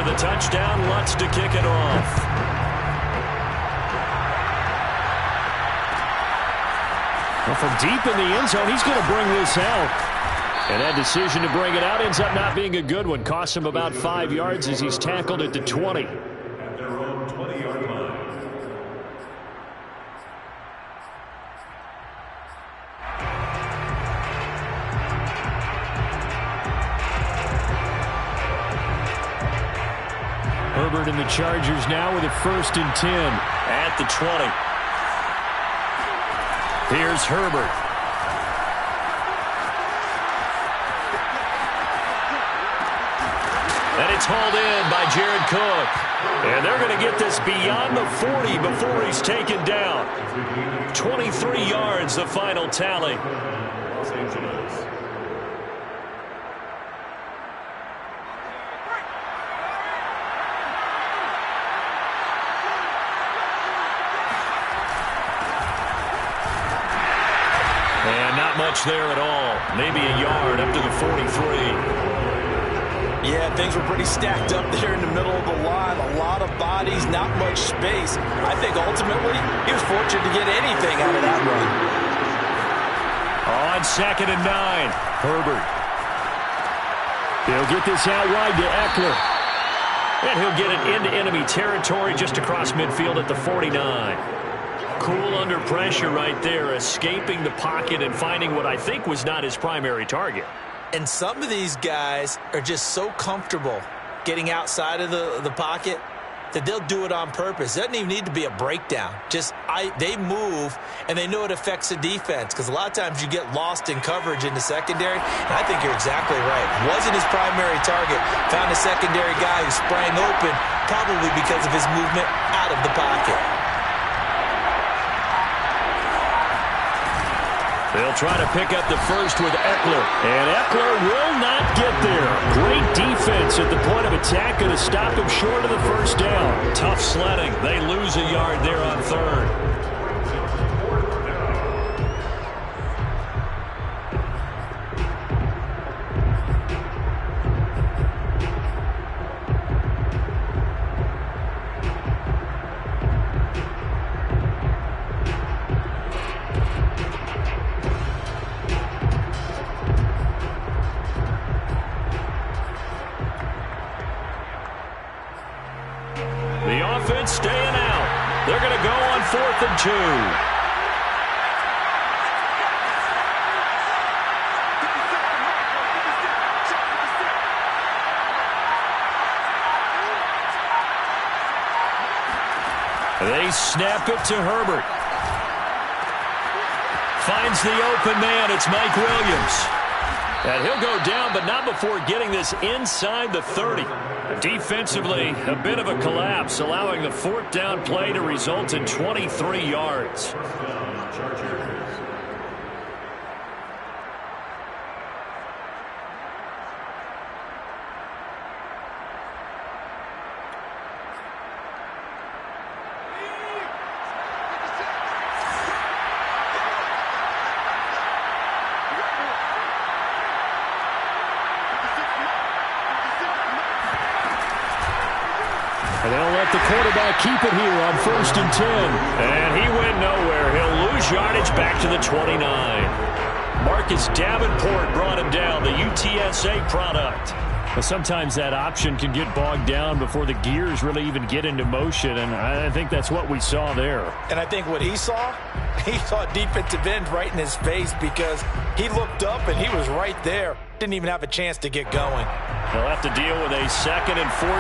for the touchdown. Lutz to kick it off. Well, from deep in the end zone, he's going to bring this out. And that decision to bring it out ends up not being a good one. Costs him about 5 yards as he's tackled at the 20. At their own 20-yard line. Herbert and the Chargers now with a 1st and 10. At the 20. Here's Herbert. And it's hauled in by Jared Cook. And they're going to get this beyond the 40 before he's taken down. 23 yards, the final tally. Los Angeles. And not much there at all. Maybe a yard up to the 43. Yeah, things were pretty stacked up there in the middle of the line. A lot of bodies, not much space. I think ultimately he was fortunate to get anything out of that run. On 2nd and 9, Herbert. He'll get this out wide to Eckler. And he'll get it into enemy territory just across midfield at the 49. Cool under pressure right there, escaping the pocket and finding what I think was not his primary target. And some of these guys are just so comfortable getting outside of the pocket that they'll do it on purpose. It doesn't even need to be a breakdown. They move, and they know it affects the defense because a lot of times you get lost in coverage in the secondary, and I think you're exactly right. Wasn't his primary target. Found a secondary guy who sprang open, probably because of his movement out of the pocket. They'll try to pick up the first with Eckler. And Eckler will not get there. Great defense at the point of attack. Going to stop him short of the first down. Tough sledding. They lose a yard there on 3rd. Staying out. They're going to go on 4th and 2. They snap it to Herbert. Finds the open man. It's Mike Williams. And he'll go down, but not before getting this inside the 30. Defensively, a bit of a collapse, allowing the 4th down play to result in 23 yards. The quarterback keep it here on 1st and 10. And he went nowhere. He'll lose yardage back to the 29. Marcus Davenport brought him down, the UTSA product. Well, sometimes that option can get bogged down before the gears really even get into motion, and I think that's what we saw there. And I think what he saw defensive end right in his face because he looked up and he was right there. Didn't even have a chance to get going. They'll have to deal with a 2nd and 14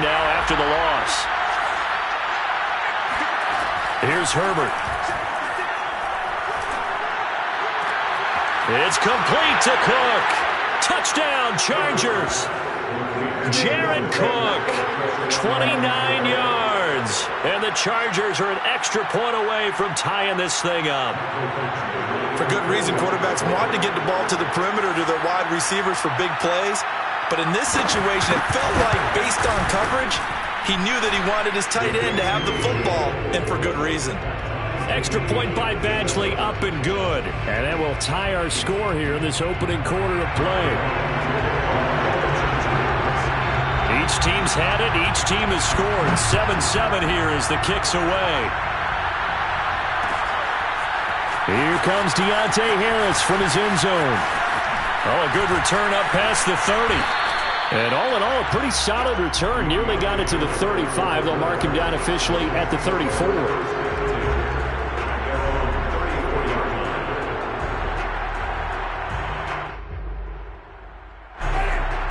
now after the loss. Here's Herbert. It's complete to Cook. Touchdown, Chargers. Jared Cook, 29 yards. And the Chargers are an extra point away from tying this thing up. For good reason, quarterbacks want to get the ball to the perimeter to their wide receivers for big plays. But in this situation, it felt like based on coverage, he knew that he wanted his tight end to have the football, and for good reason. Extra point by Badgley, up and good. And that will tie our score here in this opening quarter of play. Each team teams had it. Each team has scored. 7-7 here as the kick's away. Here comes Deontay Harris from his end zone. Oh, a good return up past the 30. And all in all, a pretty solid return. Nearly got it to the 35. They'll mark him down officially at the 34.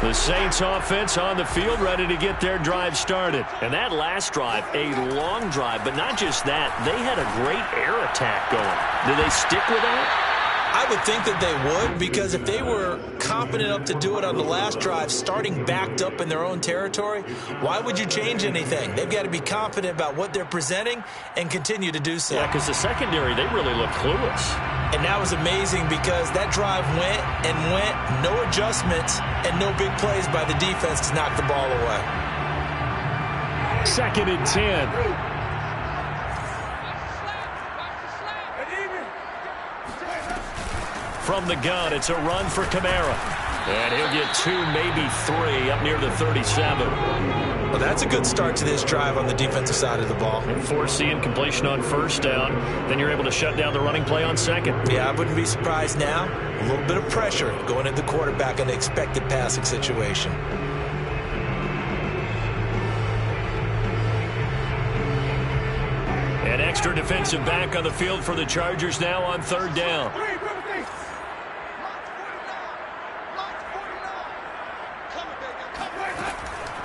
The Saints offense on the field, ready to get their drive started. And that last drive, a long drive, but not just that. They had a great air attack going. Do they stick with that? I would think that they would, because if they were confident enough to do it on the last drive, starting backed up in their own territory, why would you change anything? They've got to be confident about what they're presenting and continue to do so. Yeah, because the secondary, they really look clueless. And that was amazing because that drive went and went, no adjustments and no big plays by the defense to knock the ball away. 2nd and 10. From the gun, it's a run for Kamara. And he'll get 2, maybe 3 up near the 37. Well, that's a good start to this drive on the defensive side of the ball. And forcing completion on 1st down. Then you're able to shut down the running play on 2nd. Yeah, I wouldn't be surprised now. A little bit of pressure going at the quarterback in the expected passing situation. An extra defensive back on the field for the Chargers now on 3rd down.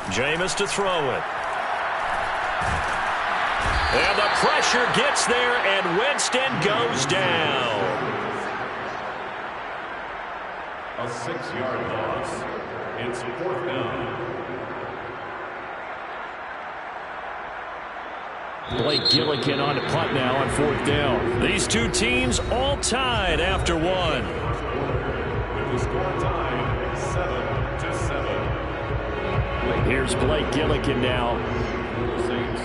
Jameis to throw it. And the pressure gets there, and Winston goes down. A 6-yard loss. It's 4th down. Blake Gillikin on the punt now on 4th down. These two teams all tied after 1. With the score tied 7-7. Here's Blake Gillikin now. Saints.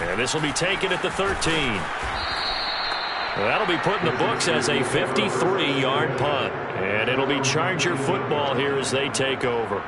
And this will be taken at the 13. That'll be put in the books as a 53-yard punt. And it'll be Charger football here as they take over.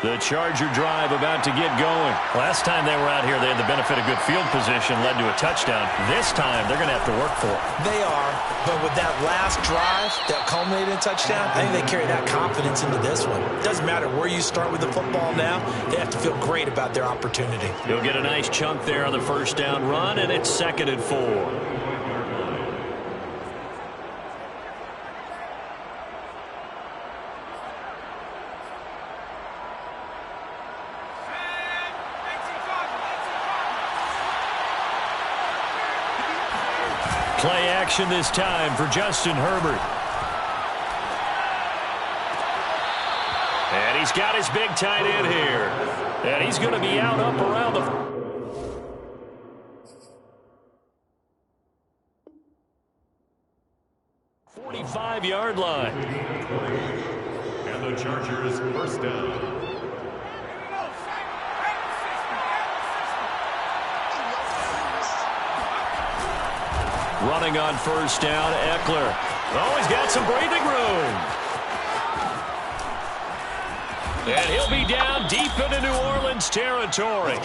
The Charger drive about to get going. Last time they were out here, they had the benefit of good field position, led to a touchdown. This time, they're going to have to work for it. They are, but with that last drive that culminated in a touchdown, I think they carry that confidence into this one. It doesn't matter where you start with the football now. They have to feel great about their opportunity. He'll get a nice chunk there on the 1st down run, and it's 2nd and 4. Play action this time for Justin Herbert. And he's got his big tight end here. And he's going to be out up around the 45-yard line. And the Chargers 1st down. Running on 1st down, Eckler. Oh, he's got some breathing room. And he'll be down deep into New Orleans territory.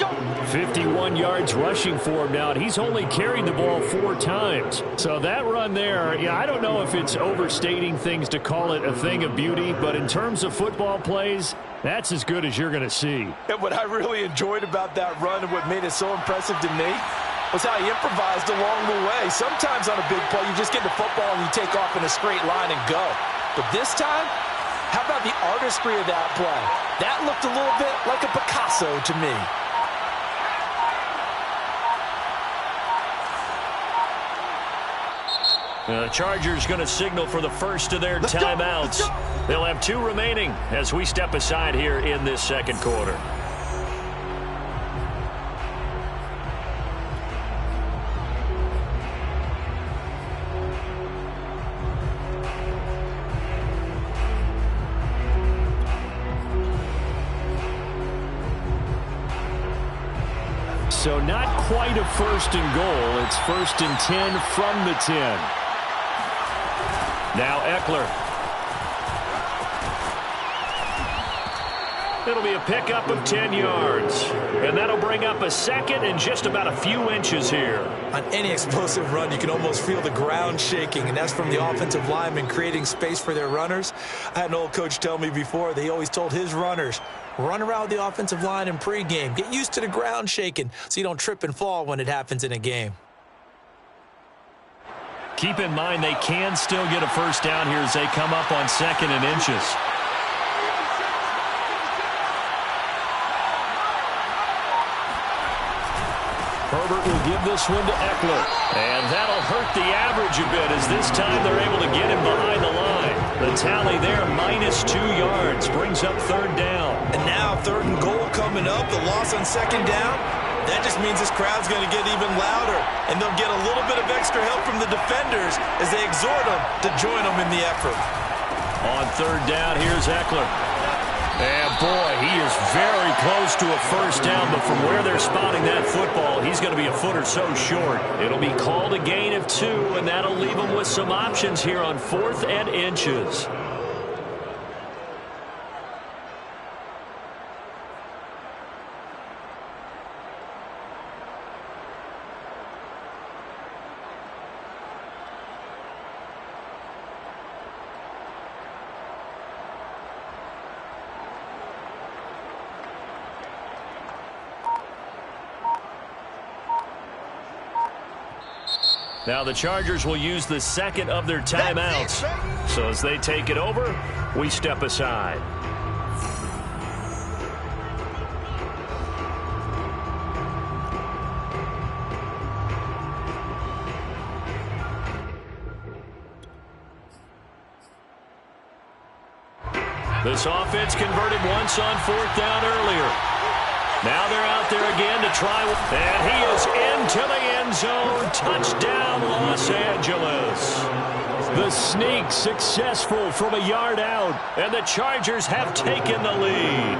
51 yards rushing for him now, and he's only carried the ball 4 times. So that run there, yeah, I don't know if it's overstating things to call it a thing of beauty, but in terms of football plays, that's as good as you're going to see. And what I really enjoyed about that run and what made it so impressive to me was how he improvised along the way. Sometimes on a big play, you just get the football and you take off in a straight line and go. But this time, how about the artistry of that play? That looked a little bit like a Picasso to me. The Chargers going to signal for the first of their timeouts. They'll have 2 remaining as we step aside here in this second quarter. So not quite a 1st and goal. It's 1st and 10 from the 10. Now Eckler. It'll be a pickup of 10 yards. And that'll bring up a second and just about a few inches here. On any explosive run, you can almost feel the ground shaking, and that's from the offensive linemen creating space for their runners. I had an old coach tell me before, they always told his runners, run around the offensive line in pregame. Get used to the ground shaking so you don't trip and fall when it happens in a game. Keep in mind they can still get a first down here as they come up on 2nd and inches. Herbert will give this one to Eckler. And that'll hurt the average a bit as this time they're able to get him behind the line. The tally there, -2 yards, brings up 3rd down. And now 3rd and goal coming up, the loss on 2nd down. That just means this crowd's going to get even louder, and they'll get a little bit of extra help from the defenders as they exhort them to join them in the effort. On 3rd down, here's Eckler. And boy, he is very close to a first down, but from where they're spotting that football, he's going to be a foot or so short. It'll be called a gain of 2, and that'll leave him with some options here on 4th and inches. Now the Chargers will use the 2nd of their timeouts. So as they take it over, we step aside. This offense converted once on 4th down earlier. Now they're out there again to try, and he is into the end zone. Touchdown, Los Angeles. The sneak successful from a yard out, and the Chargers have taken the lead.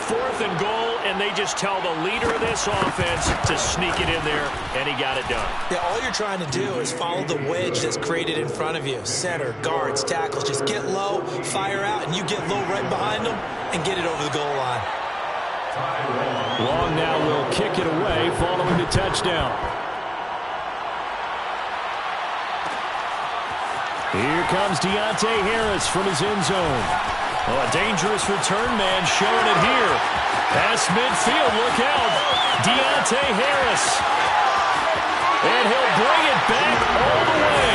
4th and goal, and they just tell the leader of this offense to sneak it in there, and he got it done. Yeah, all you're trying to do is follow the wedge that's created in front of you. Center, guards, tackles, just get low, fire out, and you get low right behind them and get it over the goal line. Long now will kick it away following the touchdown. Here comes Deontay Harris from his end zone. Oh, a dangerous return man showing it here. Past midfield, look out. Deontay Harris. And he'll bring it back all the way.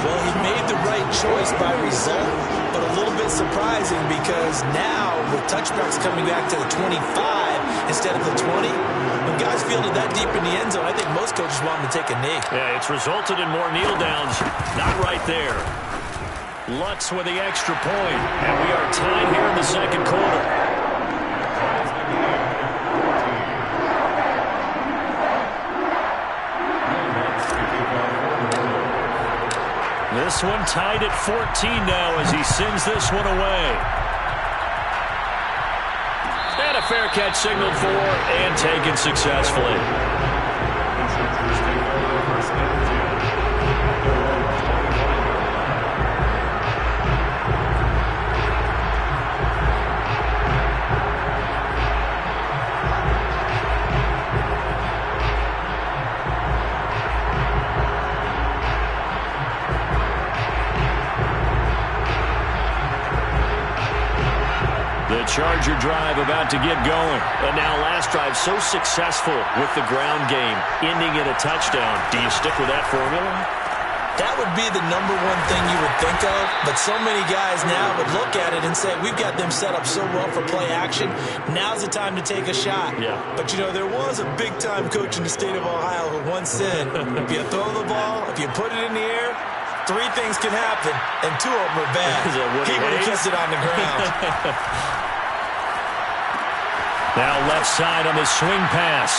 Well, he made the right choice by result, but a little bit surprising because now with touchbacks coming back to the 25 instead of the 20, when guys fielded that deep in the end zone, I think most coaches want them to take a knee. Yeah, it's resulted in more kneel downs. Not right there. Lutz with the extra point, and we are tied here in the second quarter. This one tied at 14 now as he sends this one away. And a fair catch signaled for and taken successfully. Charger drive about to get going. And now last drive so successful with the ground game, ending in a touchdown. Do you stick with that formula? That would be the number one thing you would think of, but so many guys now would look at it and say, we've got them set up so well for play action, now's the time to take a shot. Yeah. But, you know, there was a big-time coach in the state of Ohio who once said, if you throw the ball, if you put it in the air, 3 things can happen, and 2 of them are bad. He would have kept it on the ground. Now left side on the swing pass.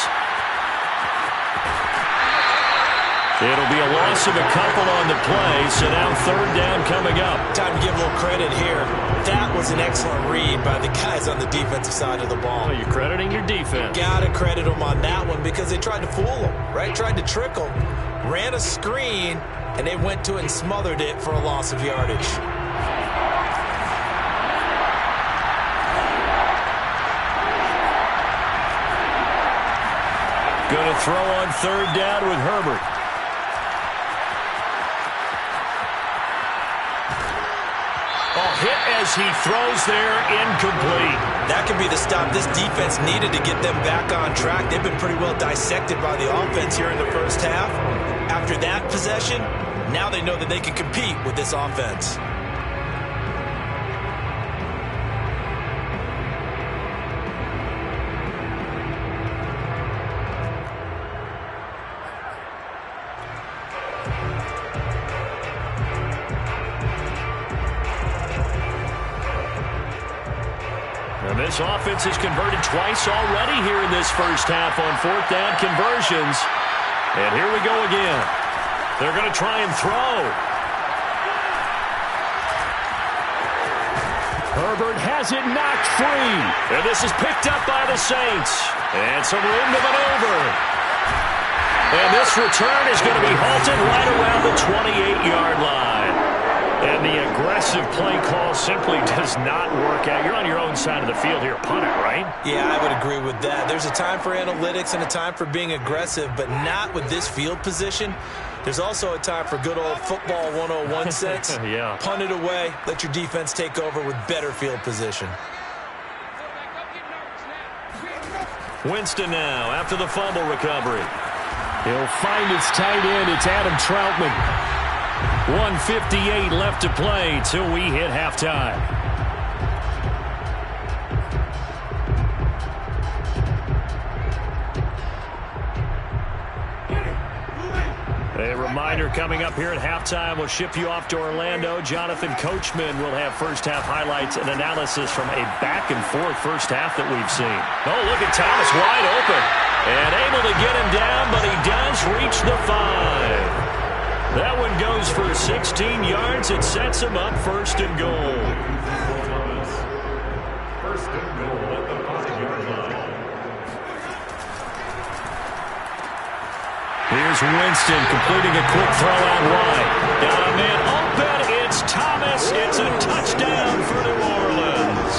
It'll be a loss of a couple on the play, so now 3rd down coming up. Time to give a little credit here. That was an excellent read by the guys on the defensive side of the ball. Well, you're crediting your defense. Got to credit them on that one because they tried to fool them, right? Tried to trick them, ran a screen, and they went to it and smothered it for a loss of yardage. Going to throw on 3rd down with Herbert. Hit as he throws there, incomplete. That could be the stop this defense needed to get them back on track. They've been pretty well dissected by the offense here in the first half. After that possession, now they know that they can compete with this offense. This offense has converted twice already here in this first half on 4th down conversions. And here we go again. They're going to try and throw. Herbert has it knocked free. And this is picked up by the Saints. And some room to maneuver. And this return is going to be halted right around the 28-yard line. And the aggressive play call simply does not work out. You're on your own side of the field here. Punt it, right? Yeah, I would agree with that. There's a time for analytics and a time for being aggressive, but not with this field position. There's also a time for good old football 101 sense. Yeah. Punt it away. Let your defense take over with better field position. Winston now after the fumble recovery. He'll find his tight end. It's Adam Troutman. 1:58 left to play till we hit halftime. A reminder coming up here at halftime. We'll ship you off to Orlando. Jonathan Coachman will have first half highlights and analysis from a back and forth first half that we've seen. Oh, look at Thomas wide open and able to get him down, but he does reach the 5. That one goes for 16 yards. It sets him up 1st and goal. First and goal at the 5-yard line. Here's Winston completing a quick throw out wide. Got a man open. It's Thomas. It's a touchdown for New Orleans.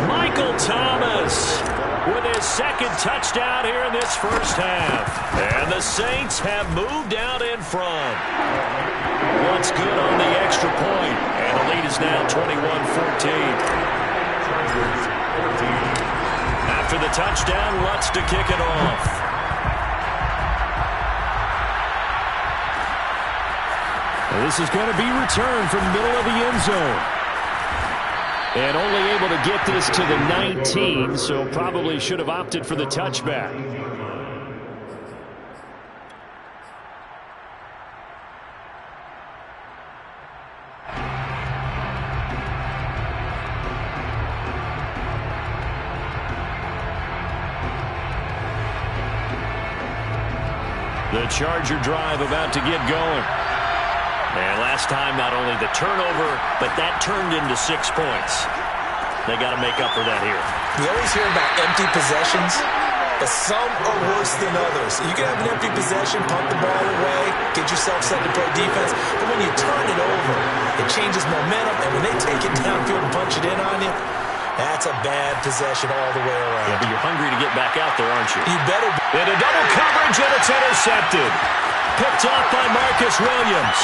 Michael Thomas with his 2nd touchdown here in this first half. And the Saints have moved out in front. What's good on the extra point? And the lead is now 21-14. After the touchdown, Lutz to kick it off. And this is going to be returned from the middle of the end zone. And only able to get this to the 19, so probably should have opted for the touchback. The Charger drive about to get going. And last time, not only the turnover, but that turned into 6 points. They got to make up for that here. We always hear about empty possessions, but some are worse than others. You can have an empty possession, punt the ball away, get yourself set to play defense, but when you turn it over, it changes momentum, and when they take it downfield and punch it in on you, that's a bad possession all the way around. Yeah, but you're hungry to get back out there, aren't you? You better be. In a double coverage, and it's intercepted. Picked off by Marcus Williams.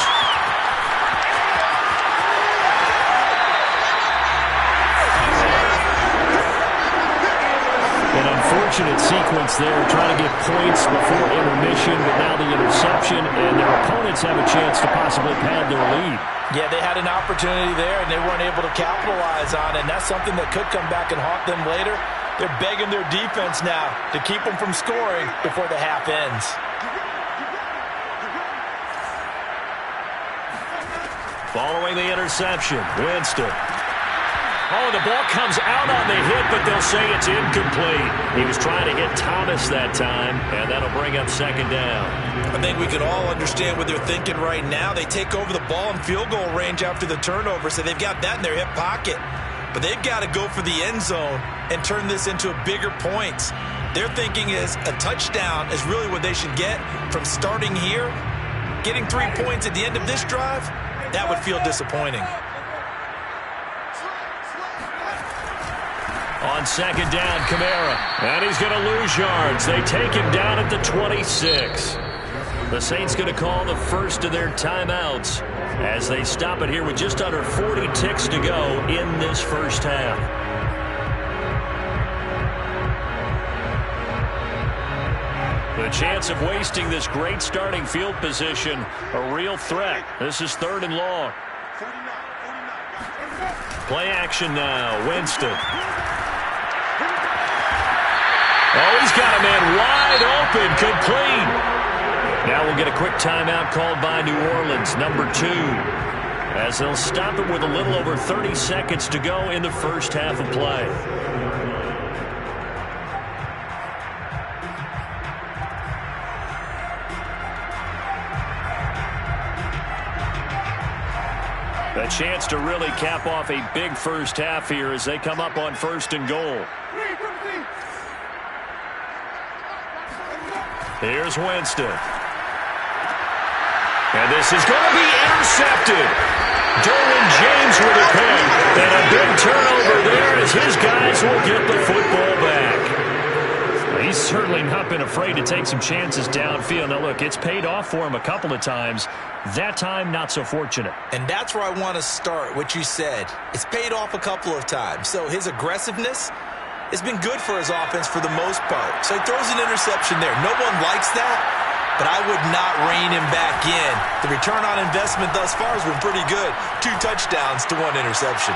unfortunate sequence there, trying to get points before intermission, but now the interception, and their opponents have a chance to possibly pad their lead. Yeah, they had an opportunity there, and they weren't able to capitalize on it, and that's something that could come back and haunt them later. They're begging their defense now to keep them from scoring before the half ends. Following the interception, Winston. Oh, the ball comes out on the hit, but they'll say it's incomplete. He was trying to hit Thomas that time, and that'll bring up second down. I think we can all understand what they're thinking right now. They take over the ball in field goal range after the turnover, so they've got that in their hip pocket. But they've got to go for the end zone and turn this into a bigger points. Their thinking is a touchdown is really what they should get from starting here. Getting 3 points at the end of this drive, that would feel disappointing. On second down, Kamara. And he's going to lose yards. They take him down at the 26. The Saints going to call the first of their timeouts as they stop it here with just under 40 ticks to go in this first half. The chance of wasting this great starting field position, a real threat. This is 3rd and long. Play action now, Winston. Oh, he's got a man wide open, complete. Now we'll get a quick timeout called by New Orleans, number 2, as they'll stop it with a little over 30 seconds to go in the first half of play. A chance to really cap off a big first half here as they come up on 1st and goal. Here's Winston. And this is going to be intercepted. Derwin James with a pick. And a big turnover there as his guys will get the football back. He's certainly not been afraid to take some chances downfield. Now, look, it's paid off for him a couple of times. That time, not so fortunate. And that's where I want to start, what you said. It's paid off a couple of times. So his aggressiveness has been good for his offense for the most part. So he throws an interception there. No one likes that, but I would not rein him back in. The return on investment thus far has been pretty good. 2 touchdowns to 1 interception.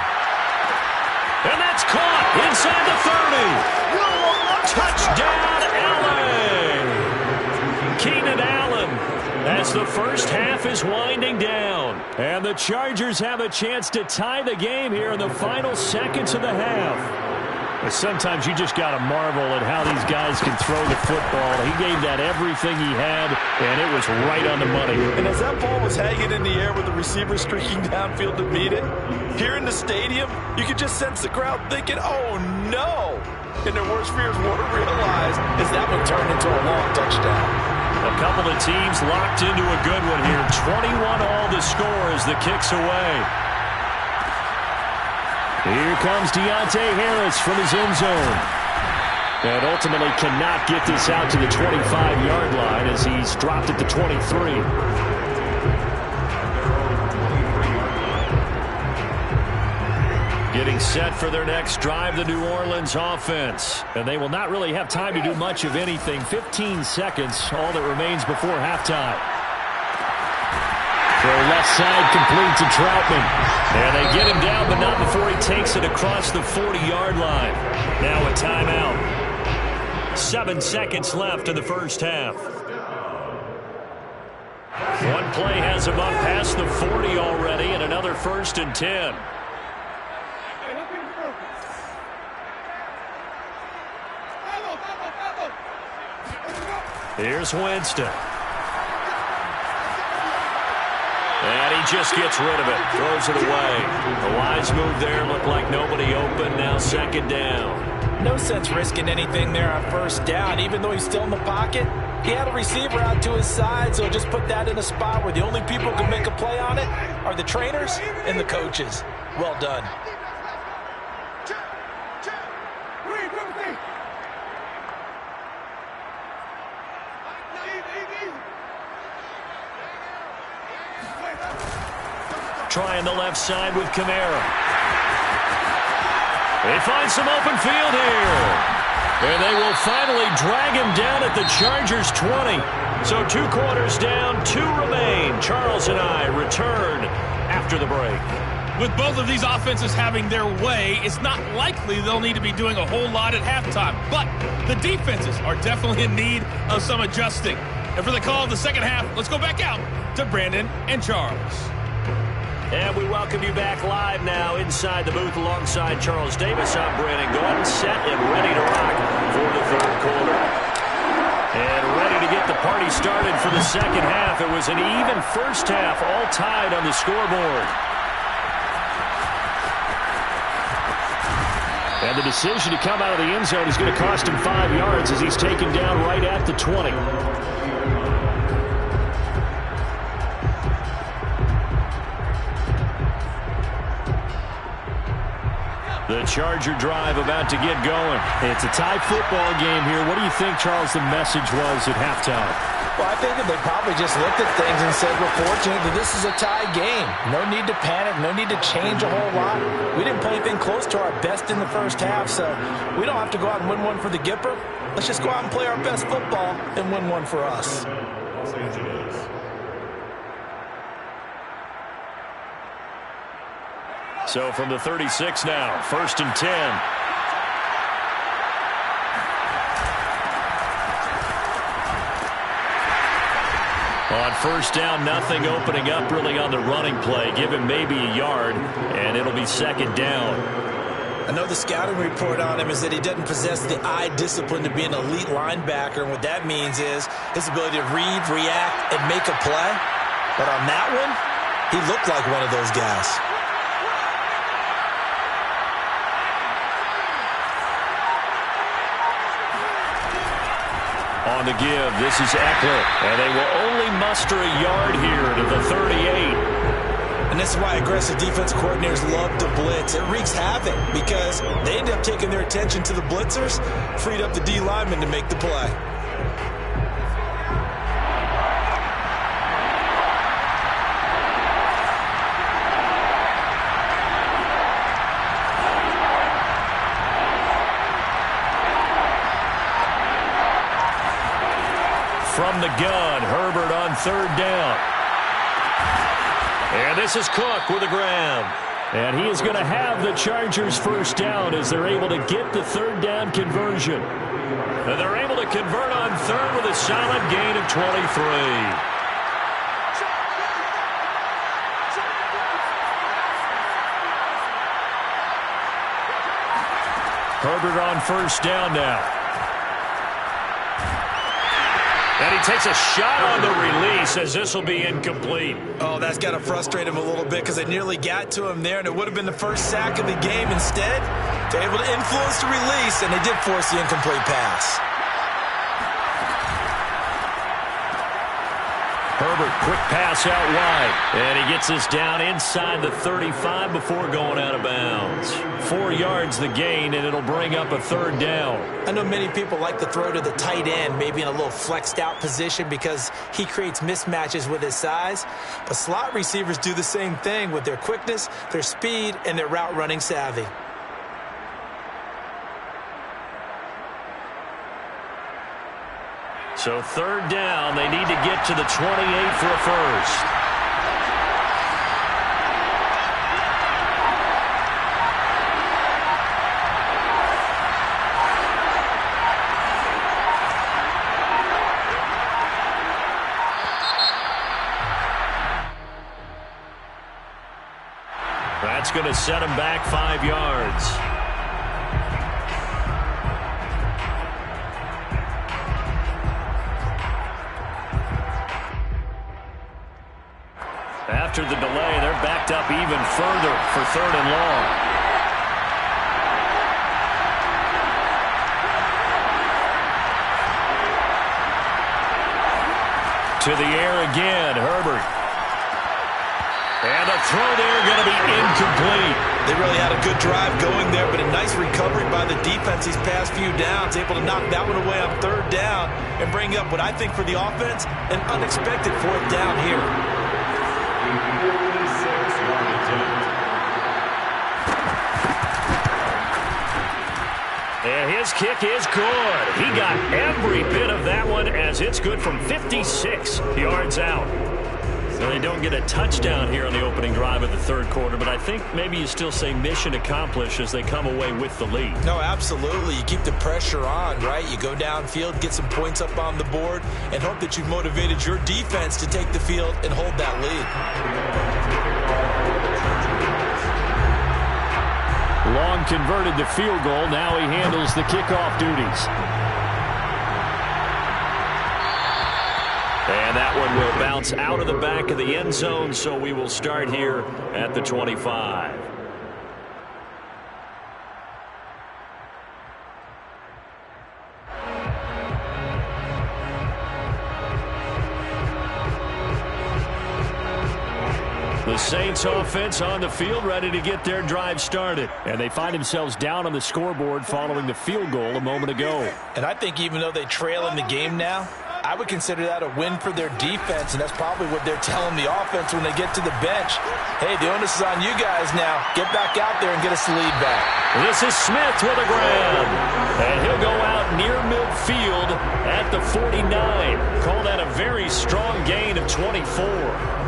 And that's caught inside the 30. Touchdown, Allen. Keenan Allen as the first half is winding down. And the Chargers have a chance to tie the game here in the final seconds of the half. But sometimes you just got to marvel at how these guys can throw the football. He gave that everything he had, and it was right on the money. And as that ball was hanging in the air with the receiver streaking downfield to meet it, here in the stadium, you could just sense the crowd thinking, oh, no. And their worst fears were realized as that one turned into a long touchdown. A couple of teams locked into a good one here. 21-all the score as the kick's away. Here comes Deontay Harris from his end zone. And ultimately cannot get this out to the 25-yard line as he's dropped at the 23. Getting set for their next drive, the New Orleans offense. And they will not really have time to do much of anything. 15 seconds, all that remains before halftime. Throw left side, complete to Troutman. And they get him down, but not before he takes it across the 40-yard line. Now a timeout. 7 seconds left in the first half. One play has him up past the 40 already, and another 1st and 10. Here's Winston. And he just gets rid of it. Throws it away. A wise move there. Looked like nobody open. Now 2nd down. No sense risking anything there on 1st down. Even though he's still in the pocket, he had a receiver out to his side, so just put that in a spot where the only people who can make a play on it are the trainers and the coaches. Well done. Trying the left side with Kamara. They find some open field here. And they will finally drag him down at the Chargers' 20. So 2 quarters down, 2 remain. Charles and I return after the break. With both of these offenses having their way, it's not likely they'll need to be doing a whole lot at halftime. But the defenses are definitely in need of some adjusting. And for the call of the second half, let's go back out to Brandon and Charles. And we welcome you back live now inside the booth alongside Charles Davis. I'm Brandon Gaudin, set and ready to rock for the third quarter. And ready to get the party started for the second half. It was an even first half, all tied on the scoreboard. And the decision to come out of the end zone is going to cost him 5 yards as he's taken down right at the 20. The Charger drive about to get going. It's a tie football game here. What do you think, Charles, the message was at halftime? Well, I think that they probably just looked at things and said, we're fortunate that this is a tie game. No need to panic. No need to change a whole lot. We didn't play anything close to our best in the first half, so we don't have to go out and win one for the Gipper. Let's just go out and play our best football and win one for us. Los Angeles. So from the 36 now, 1st and 10. On first down, nothing opening up really on the running play. Give him maybe a yard, and it'll be second down. I know the scouting report on him is that he doesn't possess the eye discipline to be an elite linebacker. And what that means is his ability to read, react, and make a play. But on that one, he looked like one of those guys. On the give, this is Eckler, and they will only muster a yard here to the 38. And this is why aggressive defense coordinators love to blitz. It wreaks havoc because they end up taking their attention to the blitzers, freed up the D lineman to make the play. From the gun, Herbert on 3rd down. And this is Cook with a grab. And he is going to have the Chargers' first down as they're able to get the 3rd down conversion. And they're able to convert on 3rd with a solid gain of 23. Herbert on 1st down now. And he takes a shot on the release as this will be incomplete. Oh, that's got to frustrate him a little bit because they nearly got to him there, and it would have been the first sack of the game. Instead, they're able to influence the release, and they did force the incomplete pass. Herbert, quick pass out wide. And he gets this down inside the 35 before going out of bounds. 4 yards the gain, and it'll bring up a 3rd down. I know many people like to throw to the tight end, maybe in a little flexed out position because he creates mismatches with his size. But slot receivers do the same thing with their quickness, their speed, and their route running savvy. So 3rd down, they need to get to the 28 for a first. That's going to set him back 5 yards. After the delay, they're backed up even further for 3rd and long. To the air again, Herbert. And the throw there going to be incomplete. They really had a good drive going there, but a nice recovery by the defense these past few downs, able to knock that one away on 3rd down and bring up what I think for the offense, an unexpected 4th down here. And his This kick is good. He got every bit of that one as it's good from 56 yards out. So they don't get a touchdown here on the opening drive of the third quarter, but I think maybe you still say mission accomplished as they come away with the lead. No, absolutely. You keep the pressure on, right? You go downfield, get some points up on the board, and hope that you've motivated your defense to take the field and hold that lead. Long converted the field goal. Now he handles the kickoff duties. And that one will bounce out of the back of the end zone, so we will start here at the 25. The Saints offense on the field, ready to get their drive started. And they find themselves down on the scoreboard following the field goal a moment ago. And I think even though they trail in the game now, I would consider that a win for their defense, and that's probably what they're telling the offense when they get to the bench. Hey, the onus is on you guys now. Get back out there and get us the lead back. This is Smith with a grab. And he'll go out near midfield at the 49. Call that a very strong gain of 24.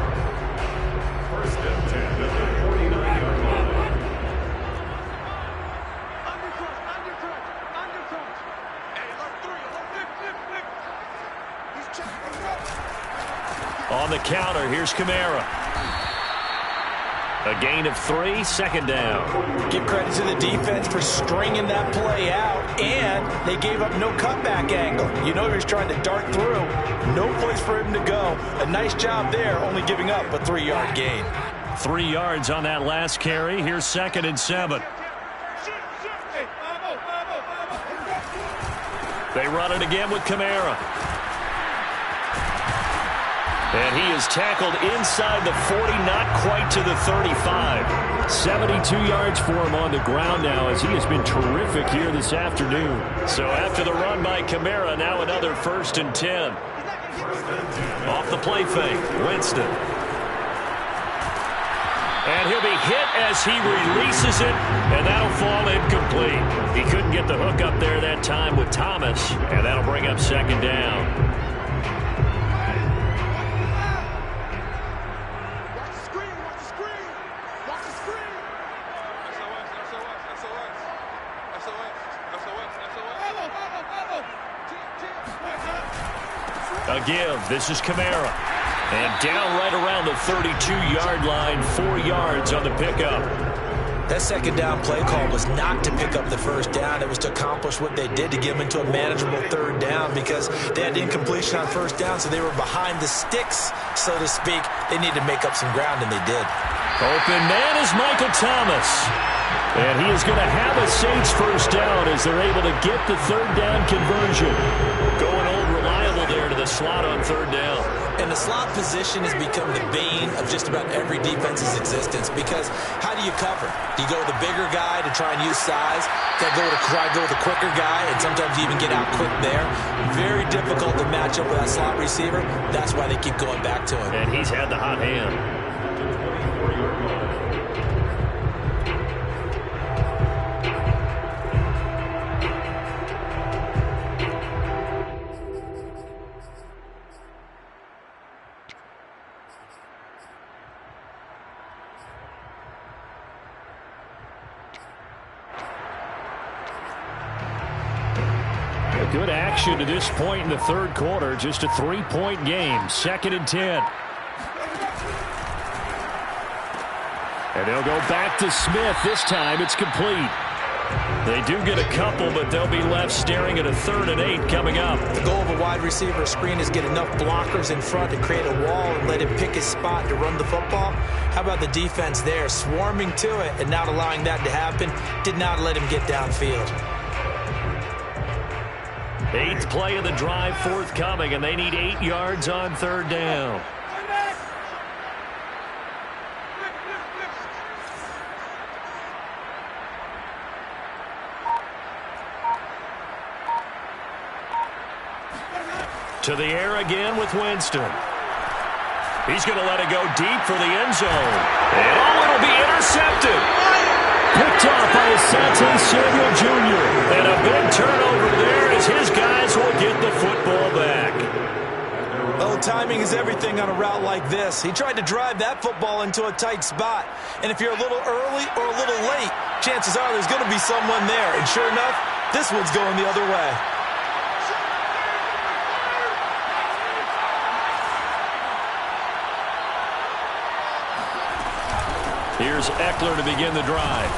On the counter, here's Kamara. A gain of 3, second down. Give credit to the defense for stringing that play out, and they gave up no cutback angle. You know he was trying to dart through. No place for him to go. A nice job there, only giving up a 3-yard gain. 3 yards on that last carry. Here's 2nd and 7. They run it again with Kamara. And he is tackled inside the 40, not quite to the 35. 72 yards for him on the ground now as he has been terrific here this afternoon. So after the run by Kamara, now another 1st and 10. Off the play fake, Winston. And he'll be hit as he releases it, and that'll fall incomplete. He couldn't get the hook up there that time with Thomas, and that'll bring up 2nd down. A give. This is Kamara. And down right around the 32-yard line, 4 yards on the pickup. That 2nd down play call was not to pick up the 1st down. It was to accomplish what they did to get them into a manageable 3rd down because they had incompletion on 1st down, so they were behind the sticks, so to speak. They needed to make up some ground, and they did. Open man is Michael Thomas. And he is going to have a Saints 1st down as they're able to get the 3rd down conversion. Going old reliable there to the slot on 3rd down. And the slot position has become the bane of just about every defense's existence because how do you cover? Do you go with the bigger guy to try and use size? Do you go with the quicker guy and sometimes you even get out quick there? Very difficult to match up with that slot receiver. That's why they keep going back to him. And he's had the hot hand. Good action to this point in the 3rd quarter. Just a 3-point game. 2nd and 10. And they'll go back to Smith. This time it's complete. They do get a couple, but they'll be left staring at a 3rd and 8 coming up. The goal of a wide receiver screen is get enough blockers in front to create a wall and let him pick his spot to run the football. How about the defense there? Swarming to it and not allowing that to happen. Did not let him get downfield. 8th play of the drive forthcoming, and they need 8 yards on 3rd down. To the air again with Winston. He's going to let it go deep for the end zone. And it'll be intercepted. picked off by Asante Samuel Jr. And a big turnover there as his guys will get the football back. Oh, timing is everything on a route like this. He tried to drive that football into a tight spot. And if you're a little early or a little late, chances are there's going to be someone there. And sure enough, this one's going the other way. Here's Eckler to begin the drive.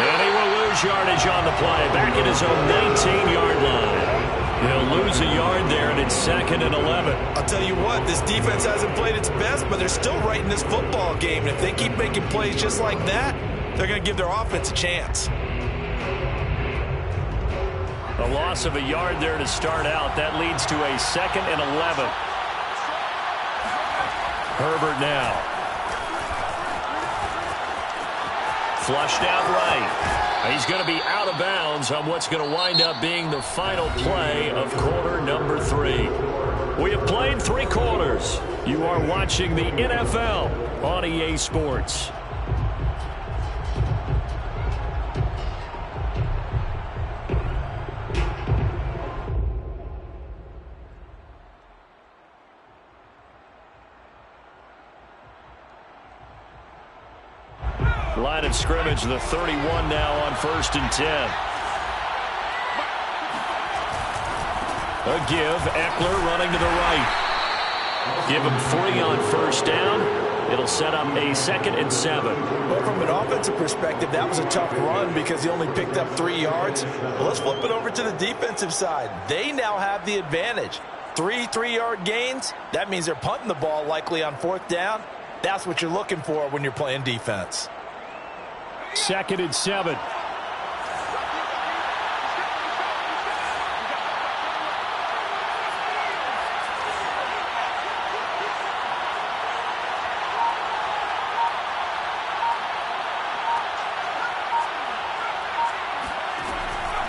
And he will lose yardage on the play. Back at his own 19-yard line. He'll lose a yard there, and it's 2nd and 11. I'll tell you what, this defense hasn't played its best, but they're still right in this football game. And if they keep making plays just like that, they're going to give their offense a chance. A loss of a yard there to start out. That leads to a 2nd and 11. Herbert now. Flushed out right. He's going to be out of bounds on what's going to wind up being the final play of quarter number 3. We have played 3 quarters. You are watching the NFL on EA Sports. Line of scrimmage, the 31 now on 1st and 10. A give, Eckler running to the right. Give him 3 on 1st down. It'll set up a 2nd and 7. Well, from an offensive perspective, that was a tough run because he only picked up 3 yards. Well, let's flip it over to the defensive side. They now have the advantage. 3 3-yard gains. That means they're punting the ball likely on 4th down. That's what you're looking for when you're playing defense. 2nd and 7.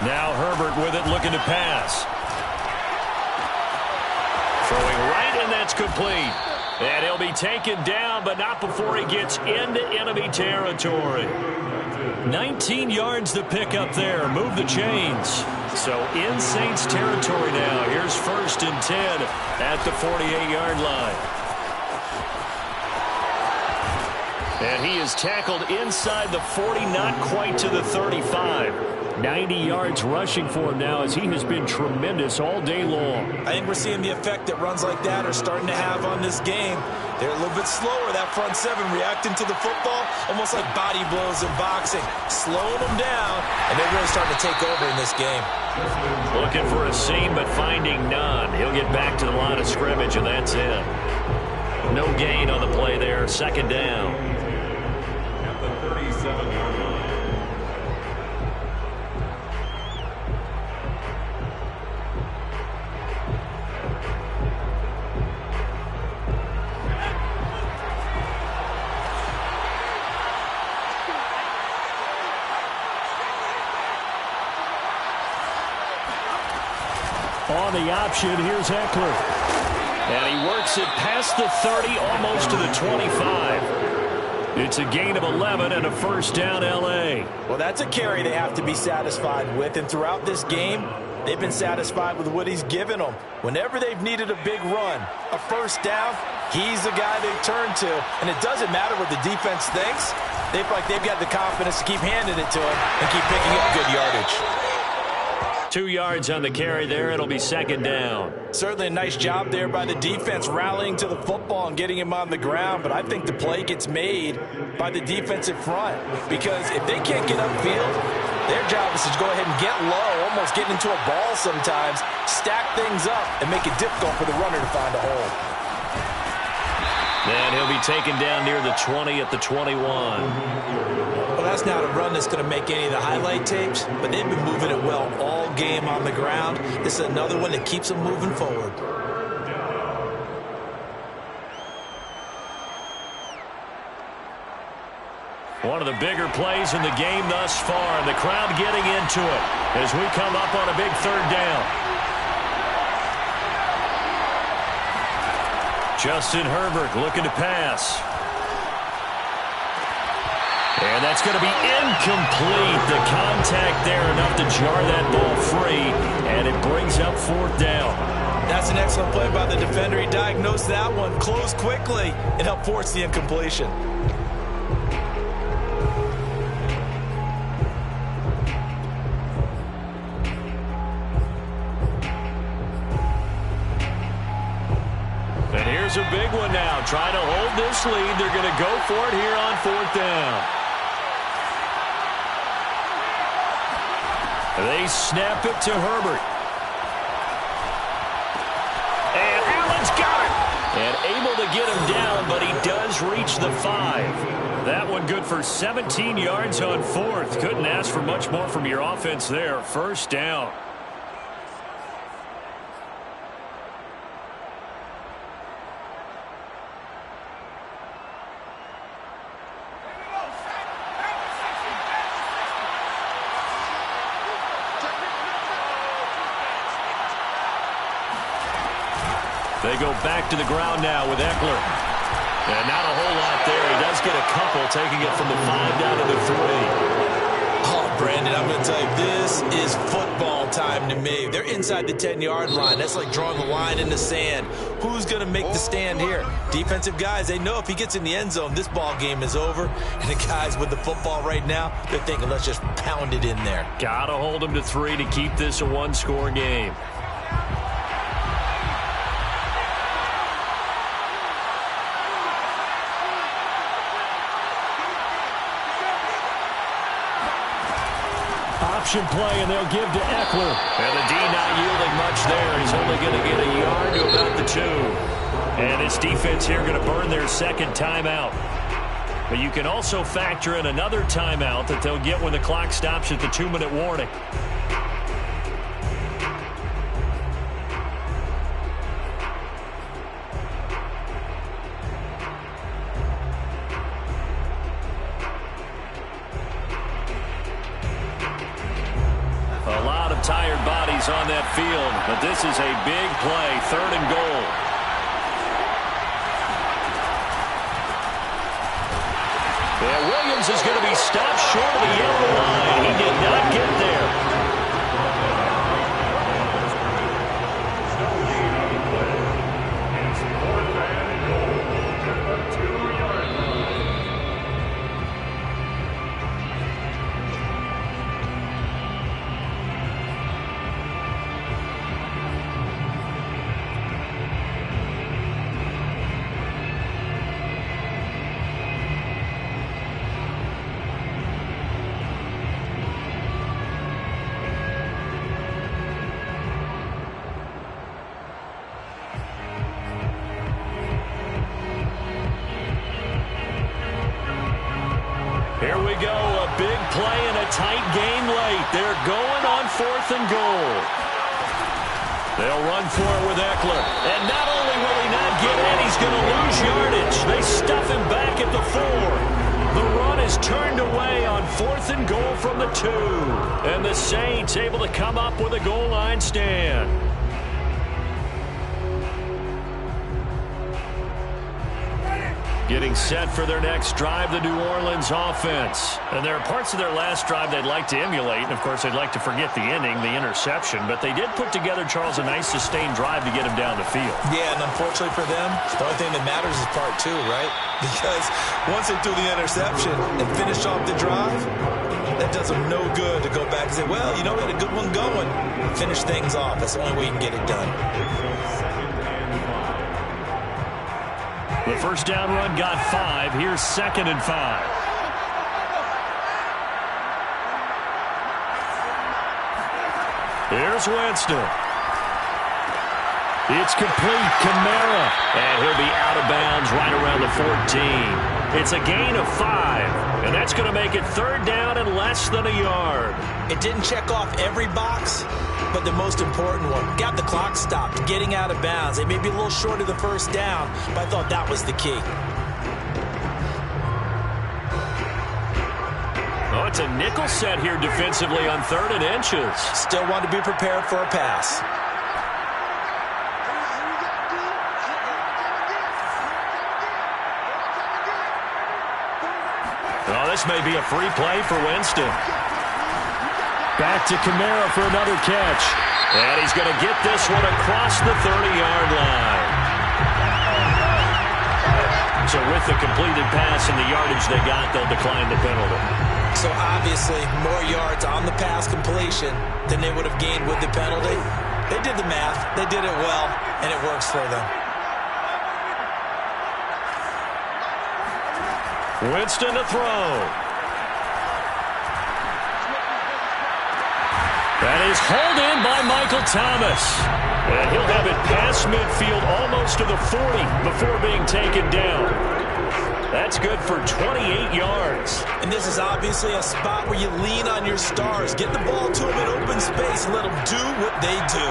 Now Herbert with it, looking to pass. Throwing right, and that's complete. And he'll be taken down, but not before he gets into enemy territory. 19 yards to pick up there. Move the chains. So in Saints territory now. Here's 1st and 10 at the 48-yard line. And he is tackled inside the 40, not quite to the 35. 90 yards rushing for him now as he has been tremendous all day long. I think we're seeing the effect that runs like that are starting to have on this game. They're a little bit slower, that front 7, reacting to the football, almost like body blows in boxing, slowing them down, and they're really starting to take over in this game. Looking for a seam, but finding none. He'll get back to the line of scrimmage, and that's it. No gain on the play there, 2nd down. At the 37-yard line. On the option, here's Eckler. And he works it past the 30, almost to the 25. It's a gain of 11 and a 1st down, L.A. Well, that's a carry they have to be satisfied with, and throughout this game, they've been satisfied with what he's given them. Whenever they've needed a big run, a 1st down, he's the guy they turn to, and it doesn't matter what the defense thinks. They feel like they've got the confidence to keep handing it to him and keep picking up good yardage. 2 yards on the carry there. It'll be 2nd down. Certainly a nice job there by the defense rallying to the football and getting him on the ground, but I think the play gets made by the defensive front because if they can't get upfield, their job is to go ahead and get low, almost get into a ball sometimes, stack things up, and make it difficult for the runner to find a hole. And he'll be taken down near the 20 at the 21. Well, that's not a run that's going to make any of the highlight tapes, but they've been moving it well all game on the ground. This is another one that keeps them moving forward. One of the bigger plays in the game thus far, and the crowd getting into it as we come up on a big 3rd down. Justin Herbert looking to pass. And that's going to be incomplete. The contact there enough to jar that ball free, and it brings up 4th down. That's an excellent play by the defender. He diagnosed that one, closed quickly, and helped force the incompletion. And here's a big one now. Trying to hold this lead. They're going to go for it here on 4th down. They snap it to Herbert. And Allen's got it. And able to get him down, but he does reach the 5. That one good for 17 yards on 4th. Couldn't ask for much more from your offense there. 1st down. They go back to the ground now with Eckler. And not a whole lot there. He does get a couple, taking it from the 5 down to the 3. Oh, Brandon, I'm going to tell you, this is football time to me. They're inside the 10-yard line. That's like drawing the line in the sand. Who's going to make the stand here? Defensive guys, they know if he gets in the end zone, this ball game is over. And the guys with the football right now, they're thinking, let's just pound it in there. Got to hold him to 3 to keep this a one-score game. Option play, and they'll give to Eckler. And the D not yielding much there. He's only going to get a yard to about the 2. And this defense here going to burn their 2nd timeout. But you can also factor in another timeout that they'll get when the clock stops at the 2-minute warning. A lot of tired bodies on that field, but this is a big play, 3rd and goal. And Williams is going to be stopped short of the yellow line. He did not get there. Here we go, a big play in a tight game late. They're going on 4th and goal. They'll run for it with Eckler. And not only will he not get in, he's going to lose yardage. They stuff him back at the 4. The run is turned away on 4th and goal from the 2. And the Saints able to come up with a goal line stand. Getting set for their next drive, the New Orleans offense. And there are parts of their last drive they'd like to emulate. And, of course, they'd like to forget the ending, the interception. But they did put together, Charles, a nice sustained drive to get him down the field. Yeah, and unfortunately for them, the only thing that matters is part 2, right? Because once they threw the interception and finished off the drive, that does them no good to go back and say, well, you know, we had a good one going. Finish things off. That's the only way you can get it done. The first down run got 5. Here's 2nd and 5. Here's Winston. It's complete. Kamara. And he'll be out of bounds right around the 14. It's a gain of 5. And that's going to make it 3rd down and less than a yard. It didn't check off every box, but the most important one. Got the clock stopped, getting out of bounds. They may be a little short of the 1st down, but I thought that was the key. Oh, it's a nickel set here defensively on 3rd and inches. Still want to be prepared for a pass. Oh, this may be a free play for Winston. Back to Kamara for another catch. And he's going to get this one across the 30-yard line. So with the completed pass and the yardage they got, they'll decline the penalty. So obviously more yards on the pass completion than they would have gained with the penalty. They did the math. They did it well, and it works for them. Winston to throw. That is hauled in by Michael Thomas. And he'll have it past midfield almost to the 40 before being taken down. That's good for 28 yards. And this is obviously a spot where you lean on your stars. Get the ball to them in open space and let them do what they do.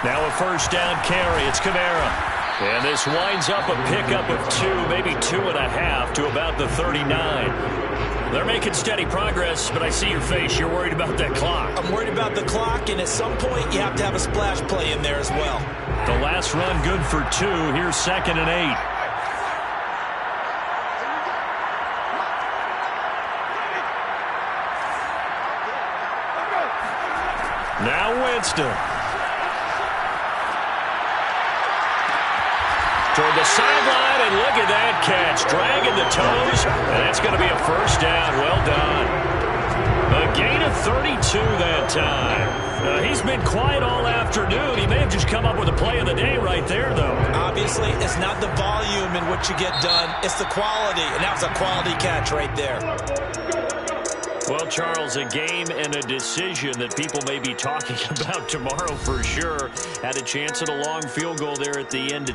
Now a first down carry. It's Kamara. And this winds up a pickup of 2, maybe 2.5 to about the 39. They're making steady progress, but I see your face. You're worried about that clock. I'm worried about the clock, and at some point you have to have a splash play in there as well. The last run good for 2. Here's 2nd and 8. Now Winston. Toward the sideline, and look at that catch. Dragging the toes, and that's going to be a first down. Well done. A gain of 32 that time. He's been quiet all afternoon. He may have just come up with a play of the day right there, though. Obviously, it's not the volume in which you get done. It's the quality, and that was a quality catch right there. Well, Charles, a game and a decision that people may be talking about tomorrow for sure. Had a chance at a long field goal there at the end to